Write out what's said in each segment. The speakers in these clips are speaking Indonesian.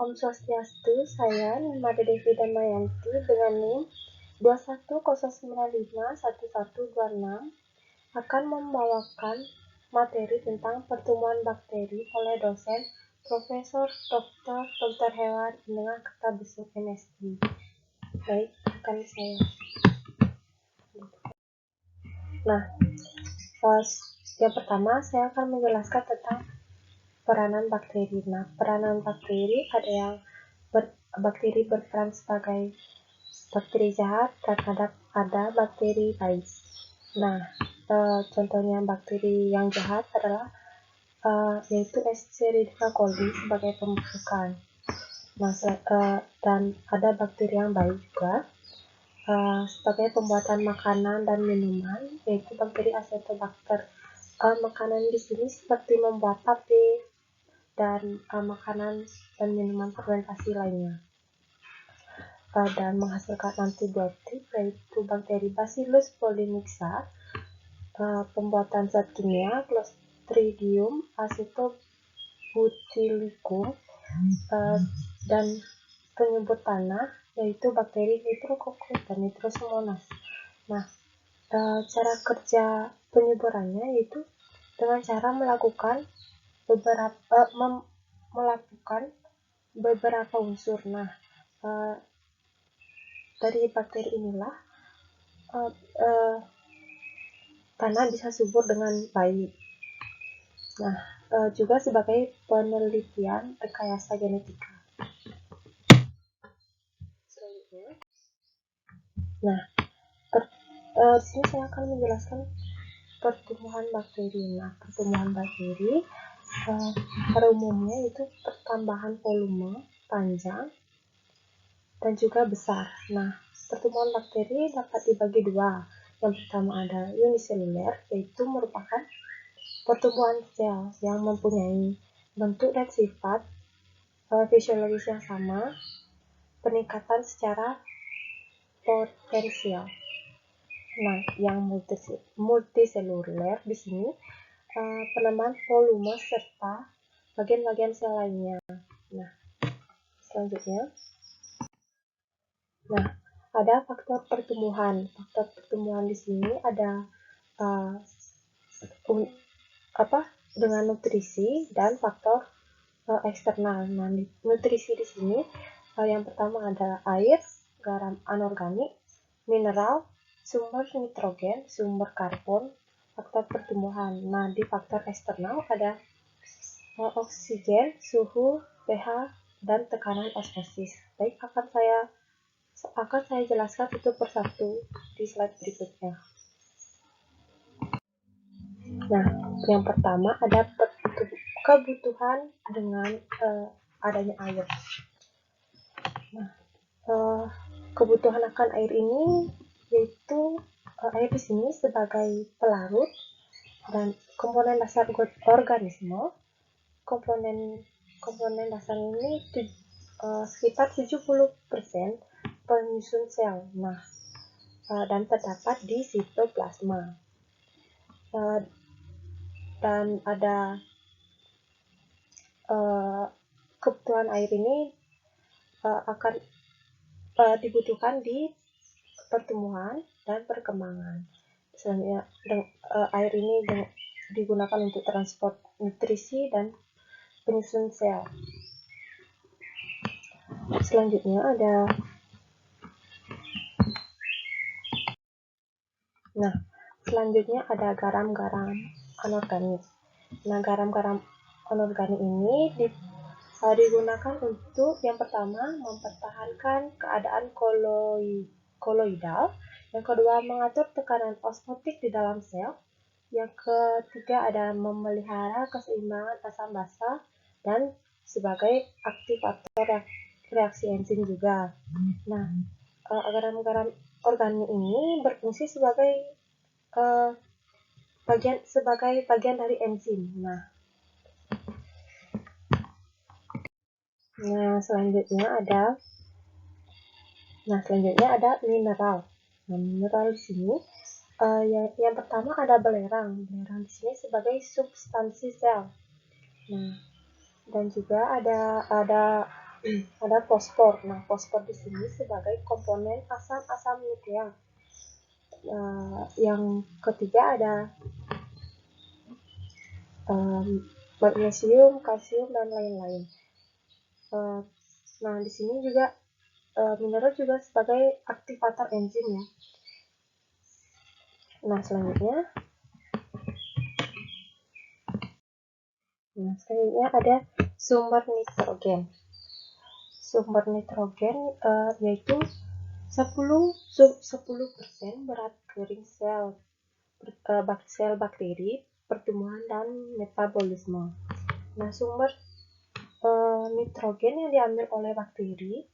Om Swastiastu, saya Mada Devi Damayanti dengan NIM 2109511126 akan membawakan materi tentang pertumbuhan bakteri oleh dosen Profesor Dr. Hewan dengan Kata Besar MSc. Baik, akan saya. Nah, yang pertama saya akan menjelaskan tentang peranan bakteri. Nah, peranan bakteri ada yang bakteri berperan sebagai bakteri jahat dan ada bakteri baik. Nah, contohnya bakteri yang jahat adalah yaitu Escherichia coli sebagai pembusukan. Nah, dan ada bakteri yang baik juga sebagai pembuatan makanan dan minuman, yaitu bakteri Acetobacter. Makanan di sini seperti membuat tape dan makanan dan minuman fermentasi lainnya. Dan menghasilkan antibiotik, yaitu bakteri Bacillus polymixa, pembuatan zat kimia Clostridium acetobutylicum, dan penyebut tanah, yaitu bakteri Nitrococcus dan Nitrosomonas. Nah, cara kerja penyuburannya yaitu dengan cara melakukan beberapa unsur. Nah, dari bakteri inilah tanah bisa subur dengan baik. Nah, juga sebagai penelitian rekayasa genetika. Selanjutnya, nah, di sini saya akan menjelaskan pertumbuhan bakteri. Nah, pertumbuhan bakteri pada umumnya itu pertambahan volume, panjang, dan juga besar. Nah, pertumbuhan bakteri dapat dibagi dua. Yang pertama ada uniseluler, yaitu merupakan pertumbuhan sel yang mempunyai bentuk dan sifat fisiologis yang sama, peningkatan secara potensial. Nah, yang multiseluler di sini penambahan volume serta bagian-bagian sel lainnya. Nah, selanjutnya, ada faktor pertumbuhan. Faktor pertumbuhan di sini ada dengan nutrisi dan faktor eksternal. Nah, nutrisi di sini yang pertama ada air, garam anorganik, mineral, sumber nitrogen, sumber karbon, faktor pertumbuhan. Nah, di faktor eksternal ada oksigen, suhu, pH, dan tekanan osmosis. Baik, akan saya jelaskan satu persatu di slide berikutnya. Nah, yang pertama ada kebutuhan dengan adanya air. Nah, kebutuhan akan air ini yaitu air di sini sebagai pelarut dan komponen dasar organisme. Komponen dasar ini sekitar 70% penyusun sel. Nah, dan terdapat di sitoplasma. Dan ada kebutuhan air ini akan dibutuhkan di pertumbuhan dan perkembangan. Selanjutnya, air ini digunakan untuk transport nutrisi dan penyusun sel. Selanjutnya ada garam-garam anorganik. Nah, garam-garam anorganik ini digunakan untuk yang pertama mempertahankan keadaan koloidal, yang kedua mengatur tekanan osmotik di dalam sel, yang ketiga ada memelihara keseimbangan asam basa dan sebagai aktivator reaksi enzim juga. Nah, garam-garam organik ini berfungsi sebagai bagian dari enzim. Nah, selanjutnya ada mineral. Nah, mineral di sini yang pertama ada belerang. Belerang di sini sebagai substansi sel. Nah, dan juga ada ada fosfor. Nah, fosfor di sini sebagai komponen asam-asam nuklear. Yang ketiga ada magnesium, kalsium, dan lain-lain. Nah, di sini juga mineral juga sebagai aktivator enzim ya. Nah, selanjutnya ada sumber nitrogen. Sumber nitrogen yaitu 10% berat kering sel bakteri, pertumbuhan dan metabolisme. Nah, sumber nitrogen yang diambil oleh bakteri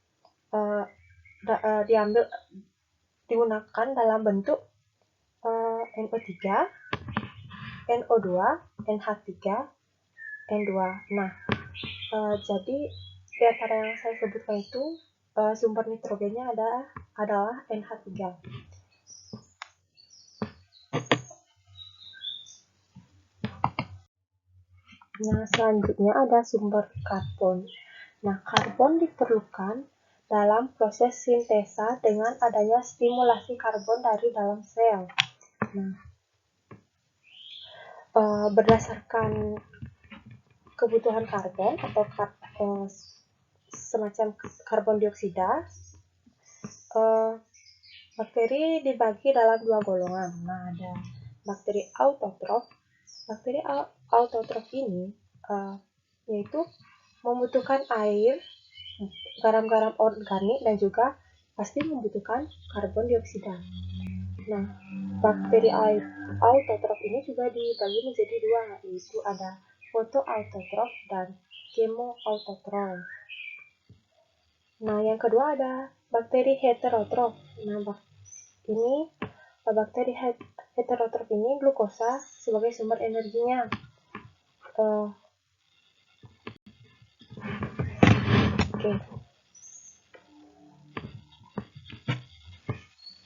digunakan dalam bentuk NO3, NO2, NH3, N2. Nah, jadi di antara yang saya sebutkan itu sumber nitrogennya adalah NH3. Nah, selanjutnya ada sumber karbon. Nah, karbon diperlukan dalam proses sintesa dengan adanya stimulasi karbon dari dalam sel. Nah, berdasarkan kebutuhan karbon atau semacam karbon dioksida, bakteri dibagi dalam dua golongan. Nah, ada bakteri autotrof. Bakteri autotrof ini yaitu membutuhkan air, garam-garam organik, dan juga pasti membutuhkan karbon dioksida. Nah, bakteri autotrof ini juga dibagi menjadi dua, yaitu ada fotoautotrof dan chemoautotrof. Nah, yang kedua ada bakteri heterotrof. Nah, bakteri heterotrof ini glukosa sebagai sumber energinya. Oke.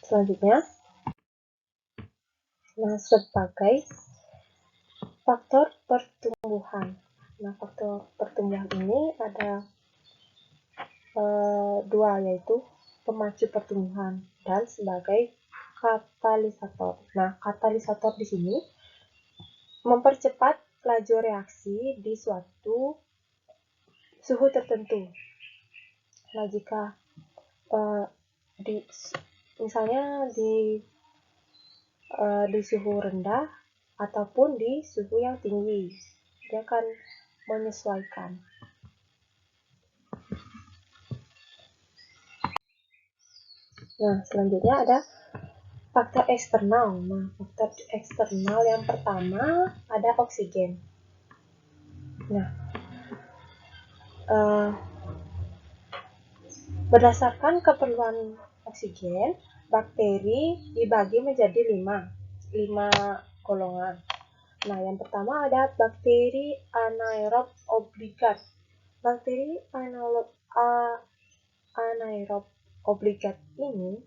Selanjutnya, nah sebagai faktor pertumbuhan. Nah, faktor pertumbuhan ini ada dua, yaitu pemacu pertumbuhan dan sebagai katalisator. Nah, katalisator di sini mempercepat laju reaksi di suatu suhu tertentu. Nah, jika misalnya di suhu rendah ataupun di suhu yang tinggi, dia akan menyesuaikan. Nah, selanjutnya ada faktor eksternal. Nah, faktor eksternal yang pertama ada oksigen. Nah, berdasarkan keperluan oksigen, bakteri dibagi menjadi 5 golongan. Nah, yang pertama ada bakteri anaerob obligat. Bakteri anaerob obligat ini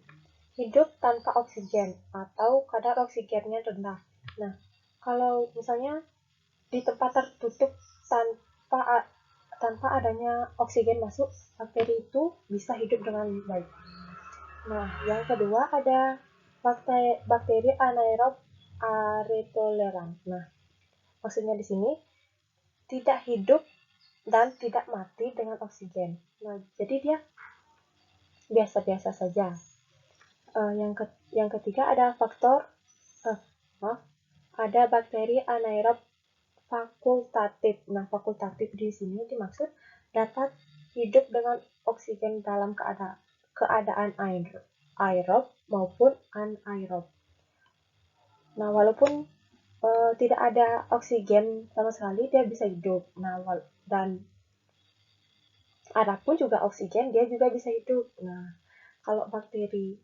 hidup tanpa oksigen atau kadar oksigennya rendah. Nah, kalau misalnya di tempat tertutup tanpa adanya oksigen masuk, bakteri itu bisa hidup dengan baik. Nah, yang kedua ada bakteri anaerob aerotoleran. Nah, maksudnya di sini tidak hidup dan tidak mati dengan oksigen. Nah, jadi dia biasa-biasa saja. Yang ketiga ada ada bakteri anaerob fakultatif. Nah, fakultatif di sini dimaksud dapat hidup dengan oksigen dalam keadaan aerob maupun anaerob. Nah, walaupun tidak ada oksigen sama sekali, dia bisa hidup. Nah, dan adapun juga oksigen, dia juga bisa hidup. Nah, kalau bakteri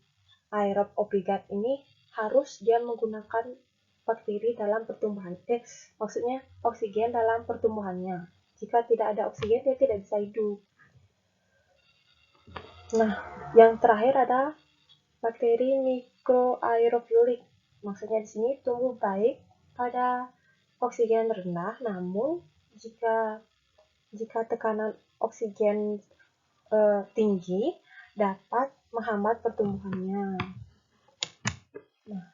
aerob obligat ini harus dia menggunakan bakteri dalam pertumbuhan. Maksudnya oksigen dalam pertumbuhannya. Jika tidak ada oksigen, dia tidak bisa hidup. Nah, yang terakhir ada bakteri mikroaerofilik. Maksudnya di sini tumbuh baik pada oksigen rendah, namun jika tekanan oksigen tinggi dapat menghambat pertumbuhannya. Nah,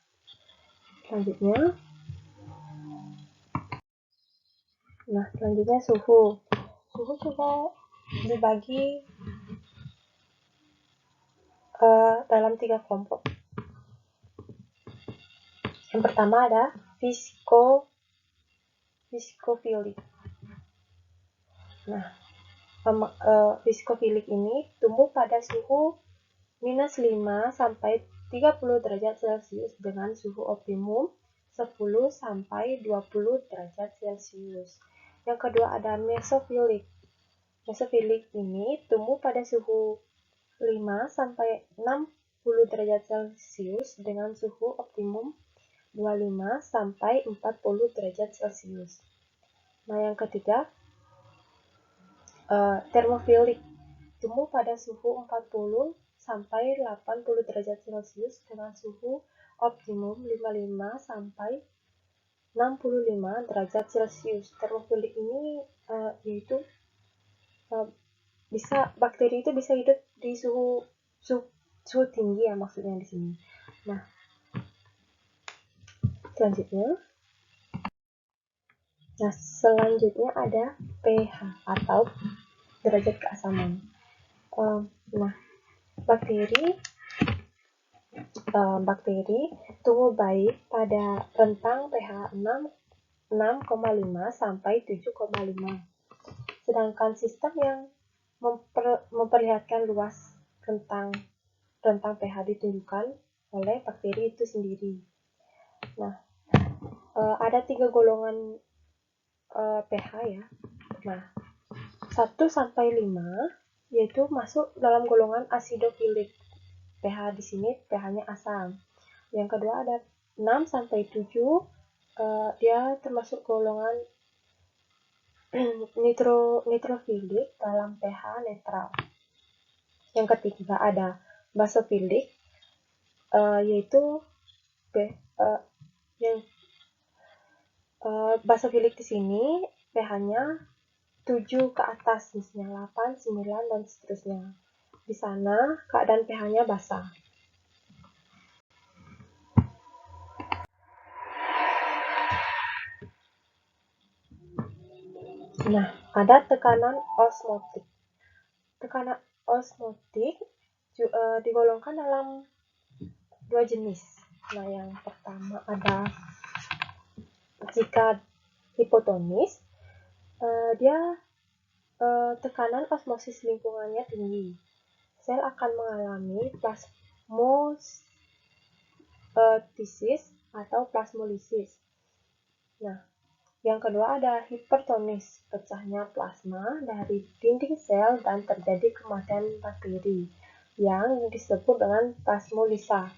selanjutnya suhu. Suhu juga dibagi dalam 3 kelompok. Yang pertama ada viskofilik. Nah, viskofilik ini tumbuh pada suhu minus 5 sampai 30 derajat Celcius dengan suhu optimum 10 sampai 20 derajat Celcius. Yang kedua ada mesofilik. Mesofilik ini tumbuh pada suhu 5 sampai 60 derajat Celcius dengan suhu optimum 25 sampai 40 derajat Celcius. Nah, yang ketiga termofilik, tumbuh pada suhu 40 sampai 80 derajat Celcius dengan suhu optimum 55 sampai 65 derajat Celcius. Termofilik ini yaitu bakteri itu bisa hidup di suhu tinggi ya, maksudnya di sini. Nah, selanjutnya ada pH atau derajat keasaman. Bakteri tumbuh baik pada rentang pH 6,5 sampai 7,5. Sedangkan sistem yang memperlihatkan luas rentang pH ditunjukkan oleh bakteri itu sendiri. Nah, ada 3 golongan pH ya. Nah, 1 sampai 5 yaitu masuk dalam golongan asidofilik. pH di sini pH-nya asam. Yang kedua ada 6 sampai 7, dia termasuk golongan nitrofilik dalam pH netral. Yang ketiga ada basofilik, yaitu basofilik di sini pH-nya 7 ke atas, misalnya 8, 9, dan seterusnya. Di sana keadaan pH-nya basa. Nah, ada tekanan osmotik. Tekanan osmotik digolongkan dalam 2 jenis. Nah, yang pertama ada jika hipotonis, dia tekanan osmosis lingkungannya tinggi. Sel akan mengalami plasmotisis atau plasmolisis. Nah, yang kedua ada hipertonis, pecahnya plasma dari dinding sel dan terjadi kematian bakteri yang disebut dengan plasmolisa.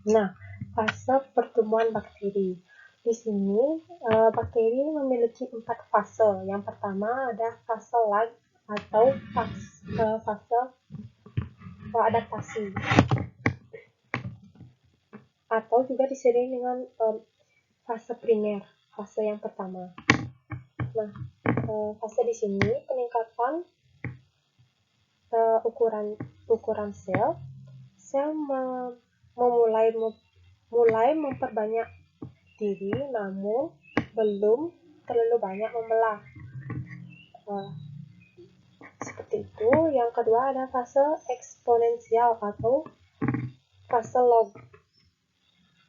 Nah, fase pertumbuhan bakteri. Di sini bakteri memiliki 4 fase. Yang pertama ada fase lag atau fase adaptasi, atau juga disebut dengan fase primer, fase yang pertama. Nah, fase di sini peningkatan ukuran sel mulai memperbanyak diri, namun belum terlalu banyak membelah. Seperti itu. Yang kedua ada fase eksponensial atau fase log.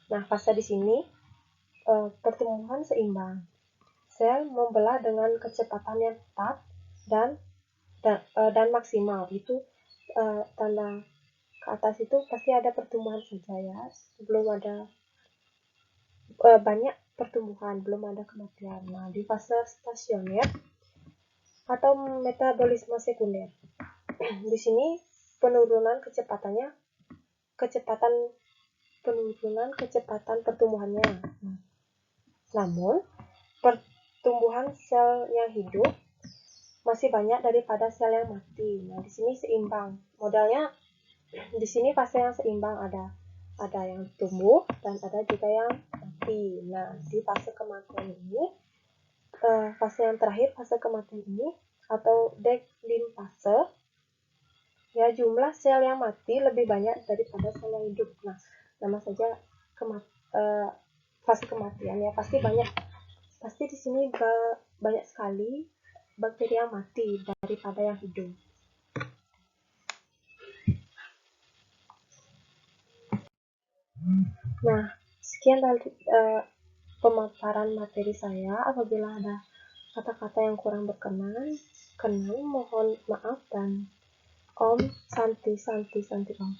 Nah, fase di sini pertumbuhan seimbang. Sel membelah dengan kecepatan yang tetap dan maksimal. Itu tanda ke atas itu pasti ada pertumbuhan saja ya, belum ada banyak pertumbuhan, belum ada kematian. Nah, di fase stasioner atau metabolisme sekunder, di sini penurunan kecepatan pertumbuhannya. Namun pertumbuhan sel yang hidup masih banyak daripada sel yang mati. Nah, di sini seimbang. Modelnya di sini fase yang seimbang, ada yang tumbuh dan ada juga yang mati. mati. Nah, di fase kematian ini, fase yang terakhir, fase kematian ini, atau deklimfase, ya jumlah sel yang mati lebih banyak daripada sel yang hidup. Nah, nama saja fase kematian ya, pasti di sini banyak sekali bakteri yang mati daripada yang hidup. Nah, sekian tadi pemaparan materi saya. Apabila ada kata-kata yang kurang berkenan, mohon maaf, dan Om Santi Santi Santi Om.